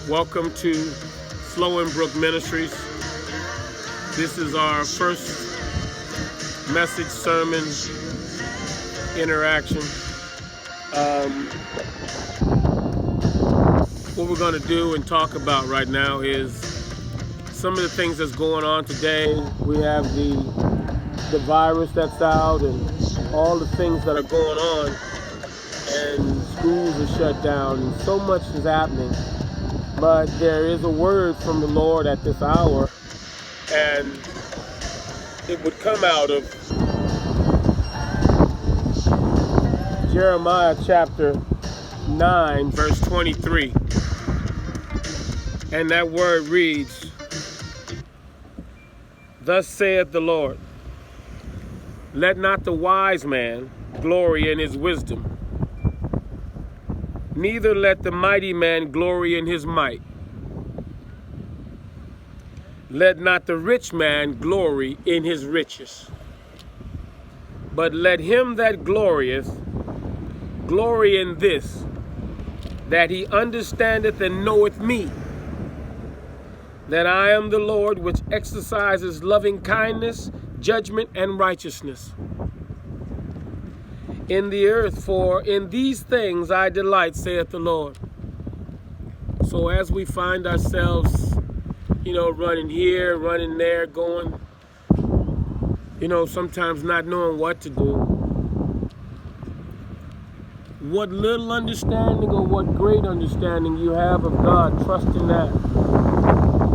Welcome to Brook Ministries. This is our first message sermon interaction. What we're going to do and talk about right now is some of the things that's going on today. We have the virus that's out and all the things that are going on, and schools are shut down and so much is happening. But there is a word from the Lord at this hour, and it would come out of Jeremiah chapter 9, verse 23. And that word reads, "Thus saith the Lord, let not the wise man glory in his wisdom, neither let the mighty man glory in his might. Let not the rich man glory in his riches. But let him that glorieth glory in this, that he understandeth and knoweth me, that I am the Lord which exercises loving kindness, judgment, and righteousness in the earth, for in these things I delight, saith the Lord." So as we find ourselves, running here, running there, going, sometimes not knowing what to do, what little understanding or what great understanding you have of God, trusting that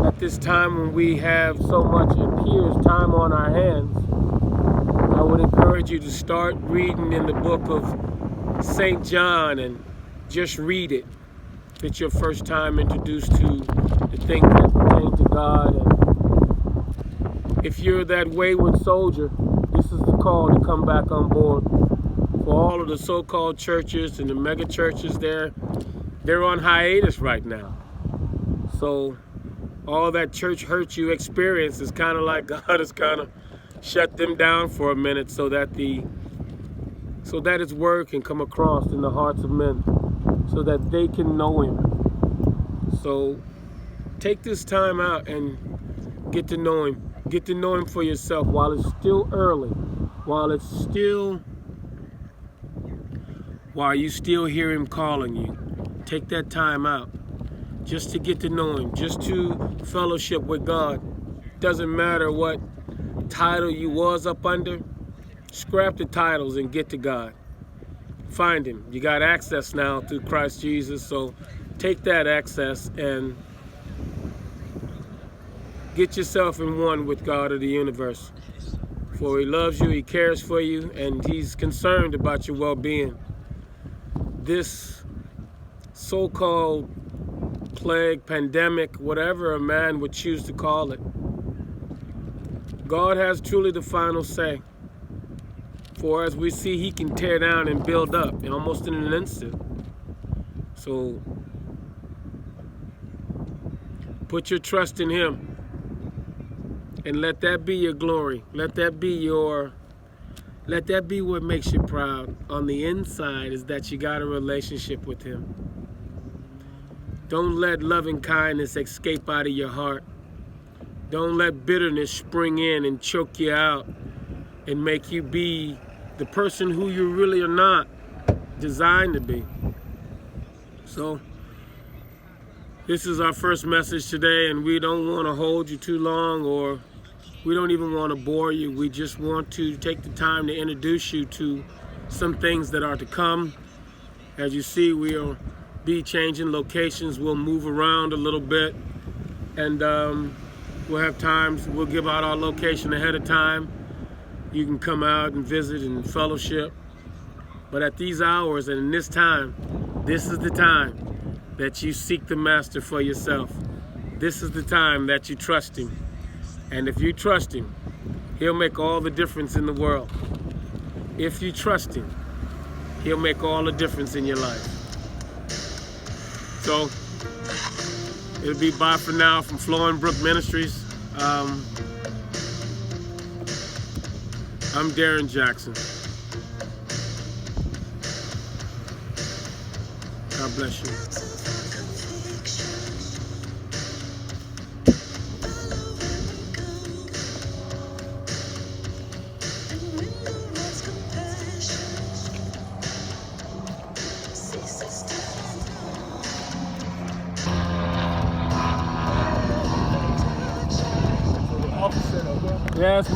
at this time when we have so much, it appears, time on our hands, I would encourage you to start reading in the book of St. John and just read it. If it's your first time introduced to the things that pertain to God. And if you're that wayward soldier, this is the call to come back on board. For all of the so-called churches and the mega churches, they're on hiatus right now. So all that church hurt you experience is kind of like God has kind of shut them down for a minute so that his word can come across in the hearts of men, so that they can know him. So take this time out and get to know him. Get to know him for yourself while it's still early, while you still hear him calling you. Take that time out just to get to know him, just to fellowship with God. Doesn't matter what title you was up under, scrap the titles and get to God. Find him. You got access now through Christ Jesus, so take that access and get yourself in one with God of the universe. For he loves you, he cares for you, and he's concerned about your well-being. This so-called plague, pandemic, whatever a man would choose to call it, God has truly the final say. For as we see, he can tear down and build up almost in an instant. So put your trust in him and let that be your glory. Let that be what makes you proud on the inside, is that you got a relationship with him. Don't let loving kindness escape out of your heart. Don't let bitterness spring in and choke you out and make you be the person who you really are not designed to be. So this is our first message today, and we don't want to hold you too long, or we don't even want to bore you. We just want to take the time to introduce you to some things that are to come. As you see, we'll be changing locations. We'll move around a little bit, and we'll have times, we'll give out our location ahead of time. You can come out and visit and fellowship. But at these hours and in this time, this is the time that you seek the Master for yourself. This is the time that you trust him. And if you trust him, he'll make all the difference in the world. If you trust him, he'll make all the difference in your life. So it'll be bye for now from Brook Ministries. I'm Darren Jackson. God bless you. Yes,